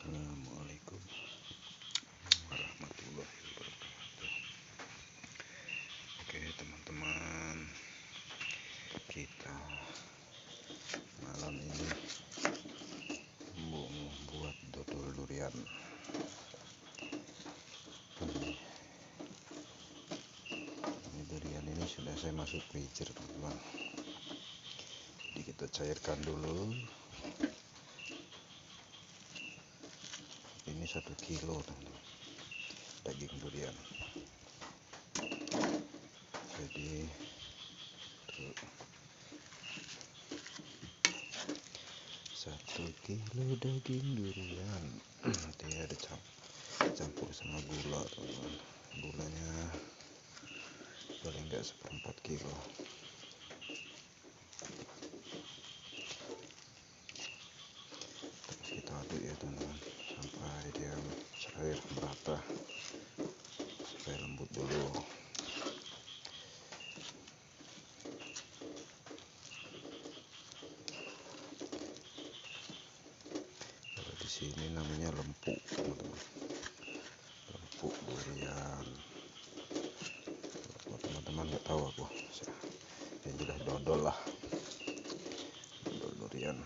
Assalamualaikum warahmatullahi wabarakatuh. Oke teman-teman, kita malam ini mau membuat dodol durian. Ini durian ini sudah saya masuk freezer teman-teman. Jadi kita cairkan dulu. Ini 1 kilo teman-teman daging durian. Jadi 1 kilo daging durian nanti ada campur sama gula teman-teman. Gulanya paling enggak 1/4 kilo. Terus kita aduk ya teman-teman sampai dia cair merata, supaya lembut dulu. Kalau di sini namanya lempuk teman-teman, lempuk durian. Kalau teman-teman nggak tahu aku, yang jelas dodol lah, dodol durian.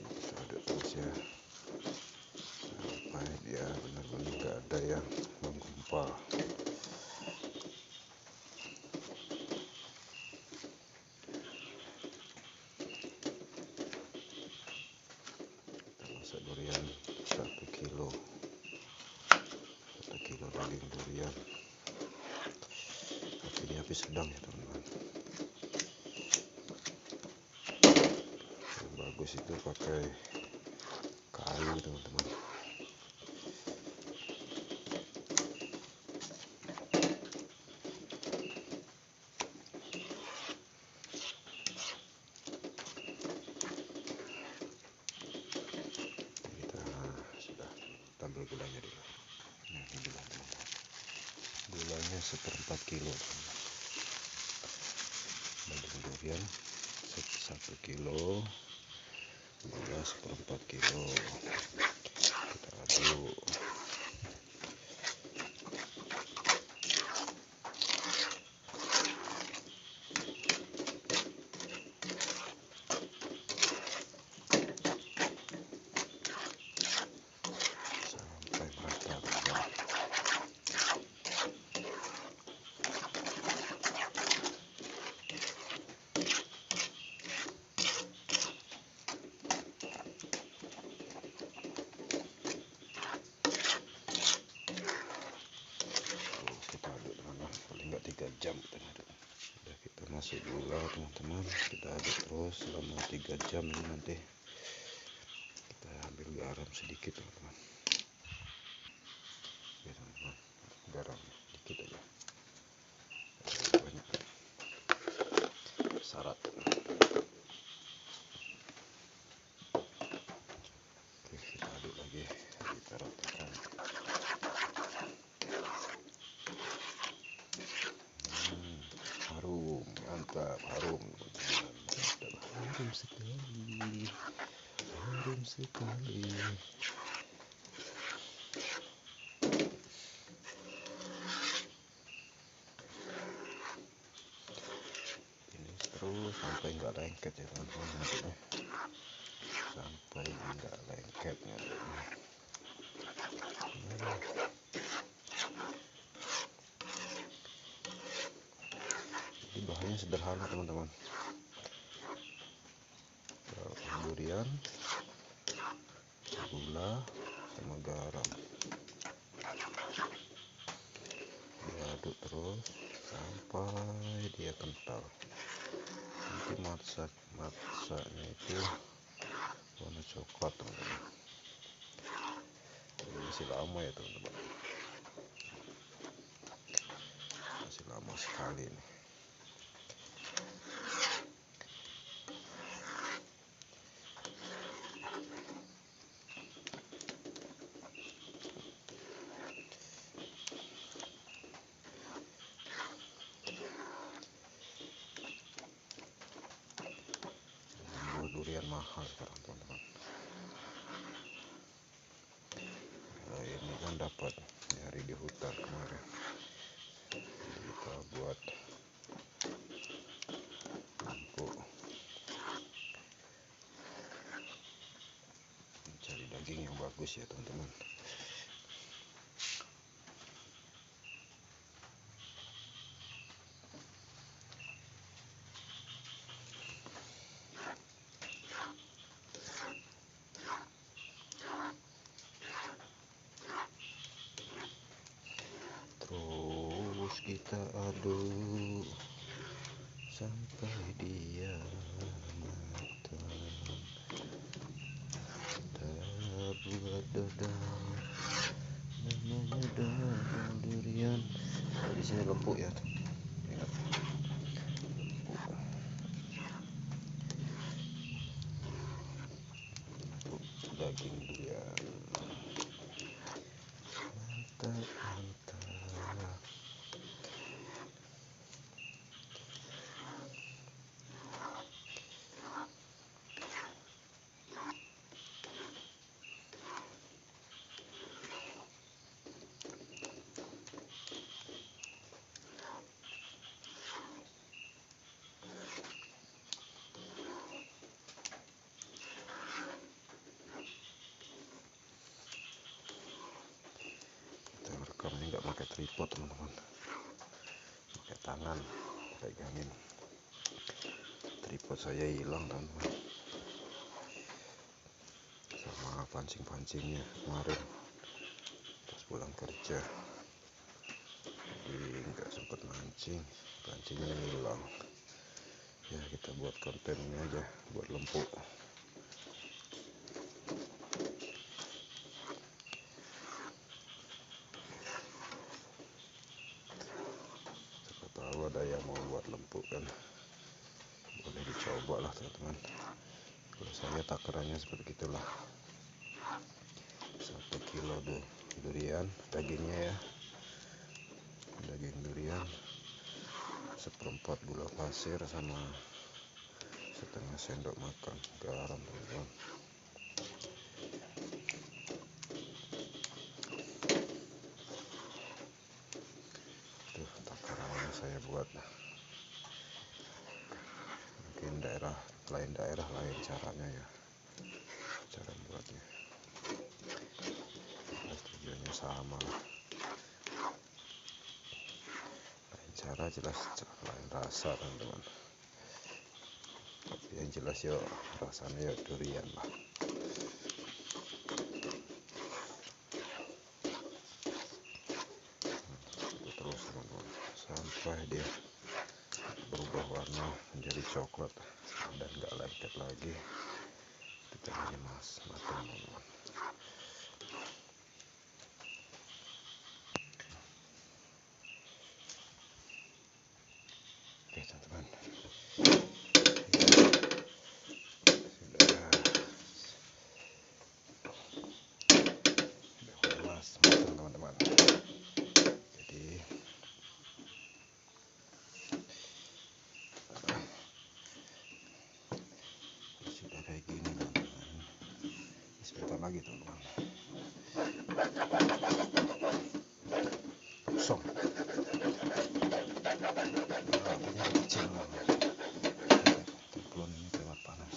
Kita aduk terus ya sampai dia benar-benar nggak ada yang menggumpal. Kita masak durian 1 kilo daging durian, tapi di api sedang ya teman-teman. Yang bagus itu pakai kayu teman-teman. Kita sudah tampil gulanya dulu. Nah, ini gula teman-teman. Gulanya 1/4 kilo teman-teman. Daging durian 1 kilo, gula 1/4 kilo. Kita aduk. Sampai merata teman-teman. Kita aduk teman-teman, paling enggak 3 jam kita aduk. Sudah kita masuk gula teman-teman, kita aduk terus selama 3 jam ini. Nanti kita ambil garam sedikit teman-teman. Ya teman-teman, garam dikit aja, banyak syarat. Oke, kita aduk lagi, kita ratakan. Harum, mantap, harum teman-teman, mantap, harum sekali, harum sekali. Ini terus sampai nggak lengket ya teman-teman, ngaduknya sampai nggak lengket ngaduknya. Jadi bahannya sederhana teman-teman, durian, gula, sama garam. Diaduk terus sampai dia kental. Nanti masaknya itu warna coklat teman-teman. Ini masih lama ya teman-teman, masih lama sekali nih. Durian mahal sekarang teman-teman. dapat nyari di hutan kemarin. Jadi kita buat empuk, mencari daging yang bagus ya teman-teman. Terus kita aduk sampai dia matang. Kita buat dodol, namanya dodol durian. Di sini lempuk ya, ingat lempuk daging durian. Mantap, mantap. Rekamnya nggak pakai tripod teman-teman, pakai tangan pegangin. Tripod saya hilang teman-teman, sama pancingnya kemarin pas pulang kerja, jadi nggak sempat mancing, pancingnya hilang. Ya kita buat konten ini aja, buat lempuk. Tahu ada yang mau buat lempuk kan, boleh dicoba lah teman-teman. Kalau saya takarannya seperti itulah, 1 kilo durian dagingnya ya, daging durian, 1/4 gula pasir sama setengah sendok makan garam teman-teman. Tuh takarannya saya buat. Mungkin lain daerah lain caranya ya, cara buatnya. Tujuannya sama lah, lain cara jelas lain rasa teman-teman. Tapi yang jelas ya rasanya ya durian lah. Terus teman-teman sampai dia berubah warna menjadi coklat dan nggak lengket lagi. Kita ini matang teman-teman. Oke teman-teman, sudah panas matang teman-teman. Jadi sudah kayak gini teman-teman. Sebentar lagi teman-teman. Kosong. Apinya kecil lah. Teflon ini lewat panas.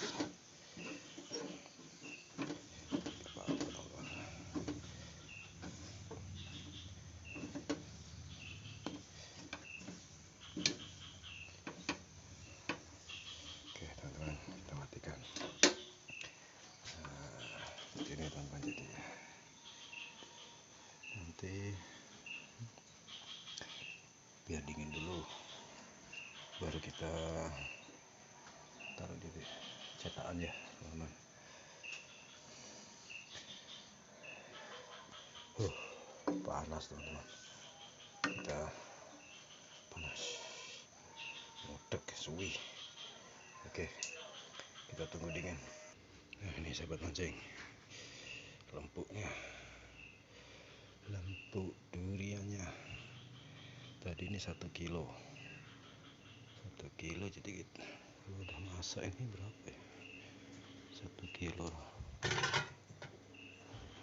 Oke teman-teman, kita matikan. Ini teman-teman, jadi nanti biar dingin dulu, baru kita taruh di cetakan ya teman-teman. Panas teman-teman, kita panas, mudek suwi. Oke, kita tunggu dingin. Nah ini sahabat mancing, lempuknya, lempuk duriannya. Tadi ini 1 kilo, 1 kilo, jadi kalau udah masak ini berapa ya, 1 kilo.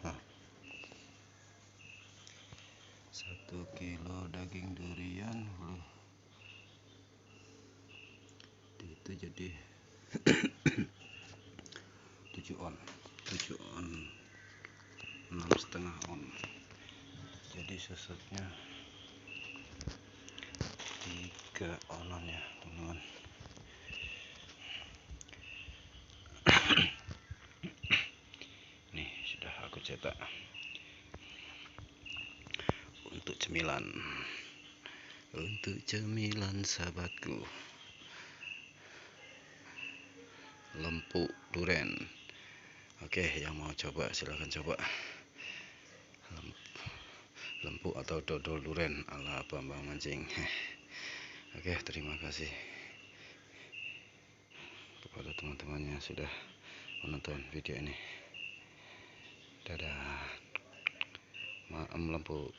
Nah kilo daging durian itu jadi 7 on 6,5 on, jadi susutnya 3 onan ya teman-teman. Nih sudah aku cetak untuk cemilan sahabatku, lempuk duren. Oke, yang mau coba silahkan coba lempuk atau dodol duren ala Bambang Mancing. Oke, terima kasih kepada teman-teman yang sudah menonton video ini. Dadah, maem lempuk.